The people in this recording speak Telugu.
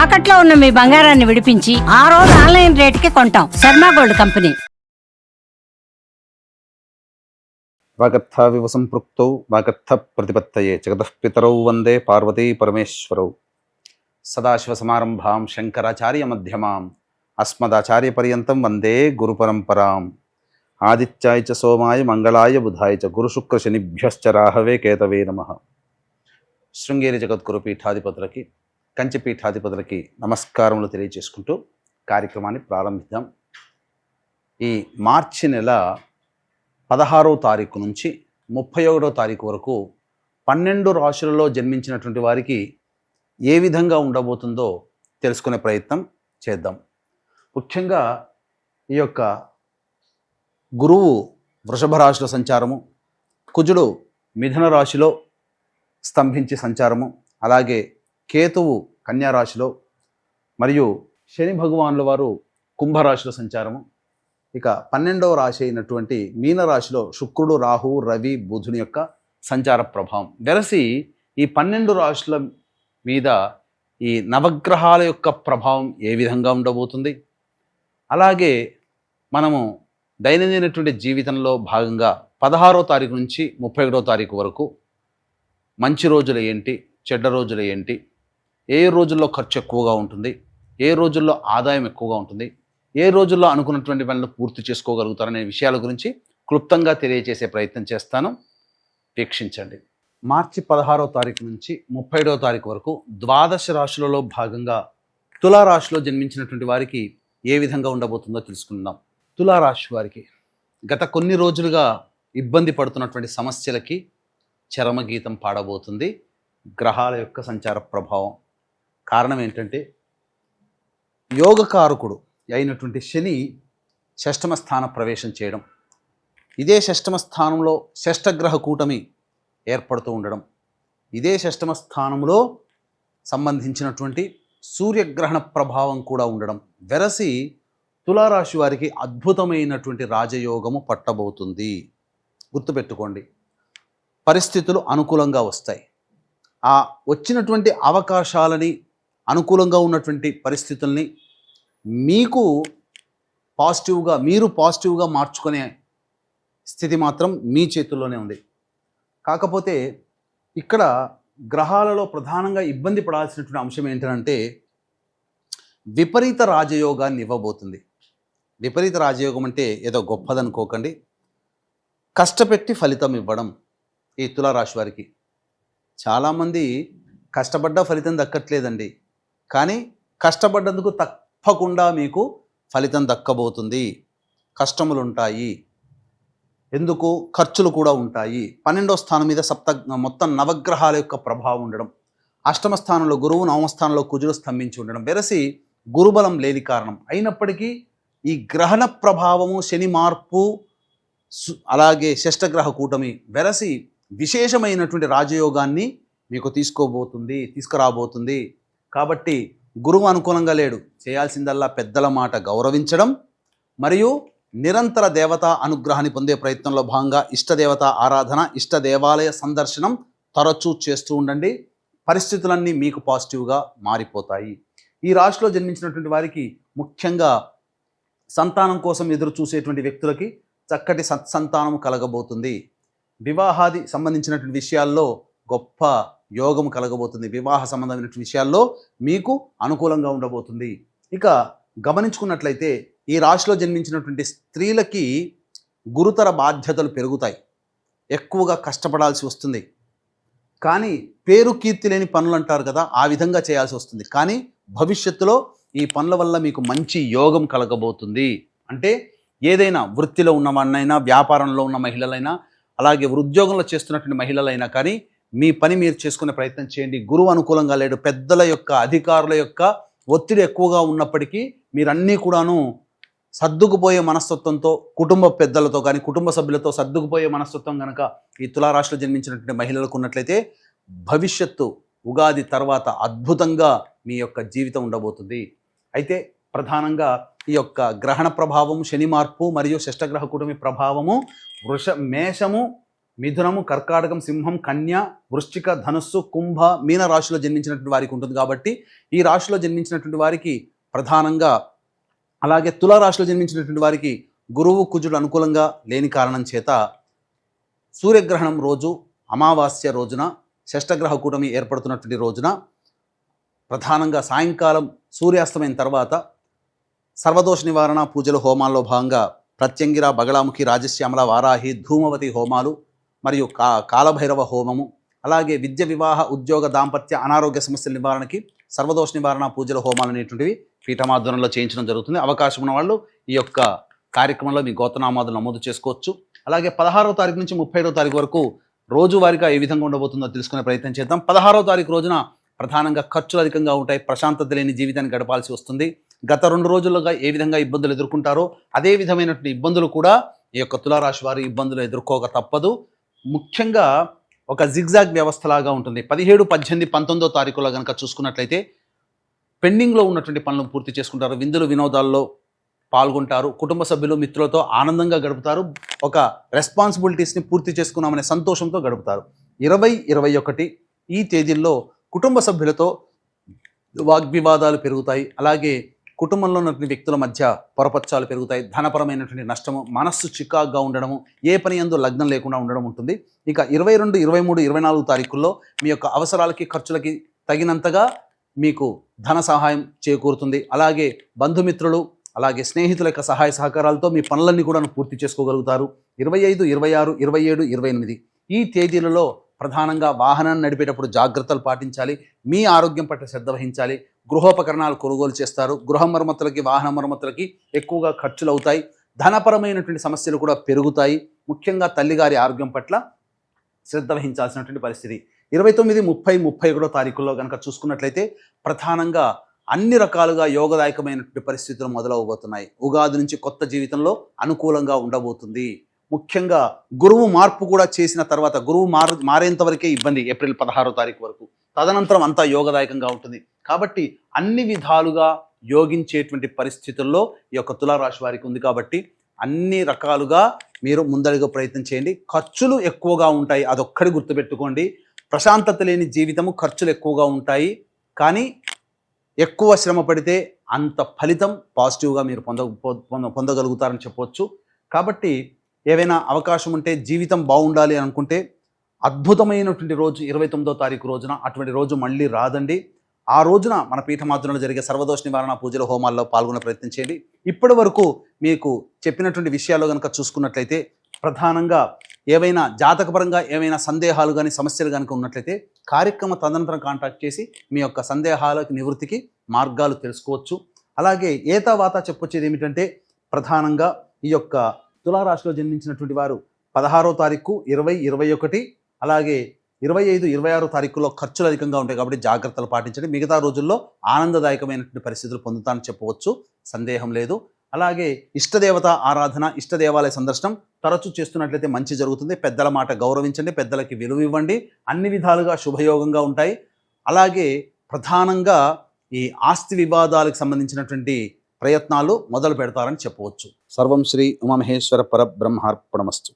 తాకట్లో ఉన్న మీ బంగారాన్ని విడిపించి ఆ రోజు ఆన్లైన్ రేటుకి కొంటాం. Sharma gold company. వాగర్థావివ సంపృక్తౌ వాగర్థ ప్రతిపత్తయే జగతః పితరౌ వందే పార్వతీ పరమేశ్వరౌ. సదాశివసమారంభాం శంకరాచార్య మధ్యమాం అస్మదాచార్య పర్యంతం వందే గురు పరంపరాం. ఆదిత్యాయ చ సోమాయ మంగళాయ బుధాయ చ గురుశుక్ర శనిభ్యశ్చ రాహవే కేతవే నమః. శృంగేరి జగద్గురు పీఠాధిపతులకి, కంచి పీఠాధిపతులకి నమస్కారములు తెలియజేసుకుంటూ కార్యక్రమాన్ని ప్రారంభిద్దాం. ఈ మార్చి నెల 16వ తారీఖు నుంచి 31వ తారీఖు వరకు 12 రాశులలో జన్మించినటువంటి వారికి ఏ విధంగా ఉండబోతుందో తెలుసుకునే ప్రయత్నం చేద్దాం. ముఖ్యంగా ఈ యొక్క గురువు వృషభ రాశిలో సంచారము, కుజుడు మిథున రాశిలో స్తంభించి సంచారము, అలాగే కేతువు కన్యా రాశిలో, మరియు శని భగవానుల వారు కుంభరాశిలో సంచారము. ఇక 12వ రాశి అయినటువంటి మీనరాశిలో శుక్రుడు, రాహువు, రవి, బుధుని యొక్క సంచార ప్రభావం వెరసి ఈ 12 రాశుల మీద ఈ నవగ్రహాల యొక్క ప్రభావం ఏ విధంగా ఉండబోతుంది, అలాగే మనము దైనందినటువంటి జీవితంలో భాగంగా 16వ తారీఖు నుంచి 31వ తారీఖు వరకు మంచి రోజులు ఏంటి, చెడ్డ రోజులు ఏంటి, ఏ రోజుల్లో ఖర్చు ఎక్కువగా ఉంటుంది, ఏ రోజుల్లో ఆదాయం ఎక్కువగా ఉంటుంది, ఏ రోజుల్లో అనుకున్నటువంటి పనులు పూర్తి చేసుకోగలుగుతారనే విషయాల గురించి క్లుప్తంగా తెలియజేసే ప్రయత్నం చేస్తాను. వీక్షించండి. మార్చి 16వ తారీఖు నుంచి 31వ తారీఖు వరకు ద్వాదశ రాశులలో భాగంగా తులారాశిలో జన్మించినటువంటి వారికి ఏ విధంగా ఉండబోతుందో తెలుసుకుందాం. తులారాశి వారికి గత కొన్ని రోజులుగా ఇబ్బంది పడుతున్నటువంటి సమస్యలకి చరమగీతం పాడబోతుంది గ్రహాల యొక్క సంచార ప్రభావం. కారణం ఏంటంటే యోగకారకుడు అయినటువంటి శని షష్టమ స్థాన ప్రవేశం చేయడం, ఇదే షష్టమ స్థానంలో షష్టగ్రహ కూటమి ఏర్పడుతూ ఉండడం, ఇదే షష్టమ స్థానంలో సంబంధించినటువంటి సూర్యగ్రహణ ప్రభావం కూడా ఉండడం వెరసి తులారాశి వారికి అద్భుతమైనటువంటి రాజయోగము పట్టబోతుంది. గుర్తుపెట్టుకోండి, పరిస్థితులు అనుకూలంగా వస్తాయి. ఆ వచ్చినటువంటి అవకాశాలని, అనుకూలంగా ఉన్నటువంటి పరిస్థితుల్ని మీకు మీరు పాజిటివ్గా మార్చుకునే స్థితి మాత్రం మీ చేతుల్లోనే ఉంది. కాకపోతే ఇక్కడ గ్రహాలలో ప్రధానంగా ఇబ్బంది పడాల్సినటువంటి అంశం ఏంటంటే విపరీత రాజయోగాన్ని ఇవ్వబోతుంది. విపరీత రాజయోగం అంటే ఏదో గొప్పదనుకోకండి, కష్టపెట్టి ఫలితం ఇవ్వడం. ఈ తులారాశి వారికి చాలామంది కష్టపడ్డ ఫలితం దక్కట్లేదండి, కానీ కష్టపడ్డందుకు తప్పకుండా మీకు ఫలితం దక్కబోతుంది. కష్టములు ఉంటాయి, ఎందుకు ఖర్చులు కూడా ఉంటాయి. 12వ స్థానం మీద మొత్తం నవగ్రహాల యొక్క ప్రభావం ఉండడం, అష్టమ స్థానంలో గురువు, నవమ స్థానంలో కుజుడు స్తంభించి ఉండడం వెరసి గురుబలం లేని కారణం అయినప్పటికీ ఈ గ్రహణ ప్రభావము, శని మార్పు, అలాగే షష్టగ్రహ కూటమి వెరసి విశేషమైనటువంటి రాజయోగాన్ని మీకు తీసుకురాబోతుంది. కాబట్టి గురువు అనుకూలంగా లేడు, చేయాల్సిందల్లా పెద్దల మాట గౌరవించడం, మరియు నిరంతర దేవతా అనుగ్రహాన్ని పొందే ప్రయత్నంలో భాగంగా ఇష్టదేవత ఆరాధన, ఇష్ట దేవాలయ సందర్శనం తరచూ చేస్తూ ఉండండి. పరిస్థితులన్నీ మీకు పాజిటివ్గా మారిపోతాయి. ఈ రాశిలో జన్మించినటువంటి వారికి ముఖ్యంగా సంతానం కోసం ఎదురు చూసేటువంటి వ్యక్తులకి చక్కటి సత్సంతానం కలగబోతుంది. వివాహాది సంబంధించినటువంటి విషయాల్లో గొప్ప యోగం కలగబోతుంది. వివాహ సంబంధమైనటువంటి విషయాల్లో మీకు అనుకూలంగా ఉండబోతుంది. ఇక గమనించుకున్నట్లయితే ఈ రాశిలో జన్మించినటువంటి స్త్రీలకి గురుతర బాధ్యతలు పెరుగుతాయి, ఎక్కువగా కష్టపడాల్సి వస్తుంది. కానీ పేరు కీర్తి లేని పనులు అంటారు కదా, ఆ విధంగా చేయాల్సి వస్తుంది. కానీ భవిష్యత్తులో ఈ పనుల వల్ల మీకు మంచి యోగం కలగబోతుంది. అంటే ఏదైనా వృత్తిలో ఉన్నవాడినైనా, వ్యాపారంలో ఉన్న మహిళలైనా, అలాగే ఉద్యోగంలో చేస్తున్నటువంటి మహిళలైనా కానీ మీ పని మీరు చేసుకునే ప్రయత్నం చేయండి. గురువు అనుకూలంగా లేడు, పెద్దల యొక్క, అధికారుల యొక్క ఒత్తిడి ఎక్కువగా ఉన్నప్పటికీ మీరన్నీ కూడాను సర్దుకుపోయే మనస్తత్వంతో, కుటుంబ పెద్దలతో కానీ కుటుంబ సభ్యులతో సర్దుకుపోయే మనస్తత్వం కనుక ఈ తులారాశిలో జన్మించినటువంటి మహిళలకు ఉన్నట్లయితే భవిష్యత్తు ఉగాది తర్వాత అద్భుతంగా మీ యొక్క జీవితం ఉండబోతుంది. అయితే ప్రధానంగా ఈ యొక్క గ్రహణ ప్రభావము, శని మార్పు మరియు షష్టగ్రహ కూటమి ప్రభావము మేషము, మిథునము, కర్కాటకం, సింహం, కన్య, వృశ్చిక, ధనుస్సు, కుంభ, మీన రాశిలో జన్మించినటువంటి వారికి ఉంటుంది కాబట్టి ఈ రాశిలో జన్మించినటువంటి వారికి ప్రధానంగా, అలాగే తుల రాశిలో జన్మించినటువంటి వారికి గురువు కుజుడు అనుకూలంగా లేని కారణం చేత సూర్యగ్రహణం రోజు, అమావాస్య రోజున, షష్టగ్రహ కూటమి ఏర్పడుతున్నటువంటి రోజున ప్రధానంగా సాయంకాలం సూర్యాస్తమైన తర్వాత సర్వదోష నివారణ పూజలు హోమాల్లో భాగంగా ప్రత్యంగిర, బగళాముఖి, రాజశ్యామల, వారాహి, ధూమవతి హోమాలు మరియు కాలభైరవ హోమము, అలాగే విద్య, వివాహ, ఉద్యోగ, దాంపత్య, అనారోగ్య సమస్యల నివారణకి సర్వదోష నివారణ పూజల హోమాలు అనేటువంటివి పీఠమాధ్వర్యంలో చేయించడం జరుగుతుంది. అవకాశం ఉన్న వాళ్ళు ఈ యొక్క కార్యక్రమంలో మీ గోత్రనామాదులు నమోదు చేసుకోవచ్చు. అలాగే 16వ తారీఖు నుంచి 30వ తారీఖు వరకు రోజువారీగా ఏ విధంగా ఉండబోతుందో తెలుసుకునే ప్రయత్నం చేద్దాం. 16వ తారీఖు రోజున ప్రధానంగా ఖర్చులు అధికంగా ఉంటాయి, ప్రశాంతత లేని జీవితాన్ని గడపాల్సి వస్తుంది. గత 2 రోజులుగా ఏ విధంగా ఇబ్బందులు ఎదుర్కొంటారో అదే విధమైనటువంటి ఇబ్బందులు కూడా ఈ యొక్క తులారాశి వారి ఇబ్బందులు ఎదుర్కోక తప్పదు. ముఖ్యంగా ఒక జిగ్జాగ్ వ్యవస్థలాగా ఉంటుంది. 17, 18, 19వ తారీఖులో కనుక చూసుకున్నట్లయితే పెండింగ్లో ఉన్నటువంటి పనులను పూర్తి చేసుకుంటారు, విందులు వినోదాల్లో పాల్గొంటారు, కుటుంబ సభ్యులు మిత్రులతో ఆనందంగా గడుపుతారు, ఒక రెస్పాన్సిబిలిటీస్ని పూర్తి చేసుకున్నామనే సంతోషంతో గడుపుతారు. 20, 21 ఈ తేదీల్లో కుటుంబ సభ్యులతో వాగ్వివాదాలు పెరుగుతాయి. అలాగే కుటుంబంలో ఉన్నటువంటి వ్యక్తుల మధ్య పొరపచ్చాలు పెరుగుతాయి, ధనపరమైనటువంటి నష్టము, మనస్సు చికాగ్గా ఉండడము, ఏ పని యందు లగ్నం లేకుండా ఉండడం ఉంటుంది. ఇక 22, 23, 24 తారీఖుల్లో మీ యొక్క అవసరాలకి, ఖర్చులకి తగినంతగా మీకు ధన సహాయం చేకూరుతుంది. అలాగే బంధుమిత్రులు, అలాగే స్నేహితుల యొక్క సహాయ సహకారాలతో మీ పనులన్నీ కూడా పూర్తి చేసుకోగలుగుతారు. 25, 26, 27, 28 ఈ తేదీలలో ప్రధానంగా వాహనాన్ని నడిపేటప్పుడు జాగ్రత్తలు పాటించాలి, మీ ఆరోగ్యం పట్ల శ్రద్ధ వహించాలి. గృహోపకరణాలు కొనుగోలు చేస్తారు, గృహ మరమ్మతులకి, వాహన మరమ్మతులకి ఎక్కువగా ఖర్చులు అవుతాయి, ధనపరమైనటువంటి సమస్యలు కూడా పెరుగుతాయి. ముఖ్యంగా తల్లిగారి ఆరోగ్యం పట్ల శ్రద్ధ వహించాల్సినటువంటి పరిస్థితి. 29, 30, 31 తారీఖుల్లో కనుక చూసుకున్నట్లయితే ప్రధానంగా అన్ని రకాలుగా యోగదాయకమైనటువంటి పరిస్థితులు మొదలవబోతున్నాయి. ఉగాది నుంచి కొత్త జీవితంలో అనుకూలంగా ఉండబోతుంది. ముఖ్యంగా గురువు మార్పు కూడా చేసిన తర్వాత, గురువు మారేంత వరకే ఇబ్బంది, ఏప్రిల్ 16వ తారీఖు వరకు. తదనంతరం అంతా యోగదాయకంగా ఉంటుంది. కాబట్టి అన్ని విధాలుగా యోగించేటువంటి పరిస్థితుల్లో ఈ యొక్క తులారాశి వారికి ఉంది. కాబట్టి అన్ని రకాలుగా మీరు ముందడుగు ప్రయత్నం చేయండి. ఖర్చులు ఎక్కువగా ఉంటాయి, అదొక్కడి గుర్తుపెట్టుకోండి. ప్రశాంతత లేని జీవితము, ఖర్చులు ఎక్కువగా ఉంటాయి. కానీ ఎక్కువ శ్రమ పడితే అంత ఫలితం పాజిటివ్గా మీరు పొందగలుగుతారని చెప్పవచ్చు. కాబట్టి ఏవైనా అవకాశం ఉంటే, జీవితం బాగుండాలి అనుకుంటే అద్భుతమైనటువంటి రోజు 29వ తారీఖు రోజున, అటువంటి రోజు మళ్ళీ రాదండి. ఆ రోజున మన పీఠమాధ్వర్యంలో జరిగే సర్వదోష నివారణ పూజల హోమాల్లో పాల్గొనే ప్రయత్నం చేయండి. ఇప్పటి వరకు మీకు చెప్పినటువంటి విషయాల్లో కనుక చూసుకున్నట్లయితే ప్రధానంగా ఏవైనా జాతకపరంగా ఏవైనా సందేహాలు కానీ సమస్యలు కనుక ఉన్నట్లయితే కార్యక్రమ తదనంతరం కాంటాక్ట్ చేసి మీ యొక్క సందేహాలకు నివృత్తికి మార్గాలు తెలుసుకోవచ్చు. అలాగే ఏతావాత చెప్పొచ్చేది ఏమిటంటే ప్రధానంగా ఈ యొక్క తులారాశిలో జన్మించినటువంటి వారు 16వ తారీఖు, 20, 21 అలాగే 25, 26 తారీఖుల్లో ఖర్చులు అధికంగా ఉంటాయి కాబట్టి జాగ్రత్తలు పాటించండి. మిగతా రోజుల్లో ఆనందదాయకమైనటువంటి పరిస్థితులు పొందుతానని చెప్పవచ్చు, సందేహం లేదు. అలాగే ఇష్టదేవత ఆరాధన, ఇష్ట దేవాలయ సందర్శనం తరచూ చేస్తున్నట్లయితే మంచి జరుగుతుంది. పెద్దల మాట గౌరవించండి, పెద్దలకి విలువ ఇవ్వండి, అన్ని విధాలుగా శుభయోగంగా ఉంటాయి. అలాగే ప్రధానంగా ఈ ఆస్తి వివాదాలకు సంబంధించినటువంటి ప్రయత్నాలు మొదలు పెడతారని చెప్పవచ్చు. సర్వం శ్రీ ఉమామహేశ్వర పరబ్రహ్మార్పణమస్తు.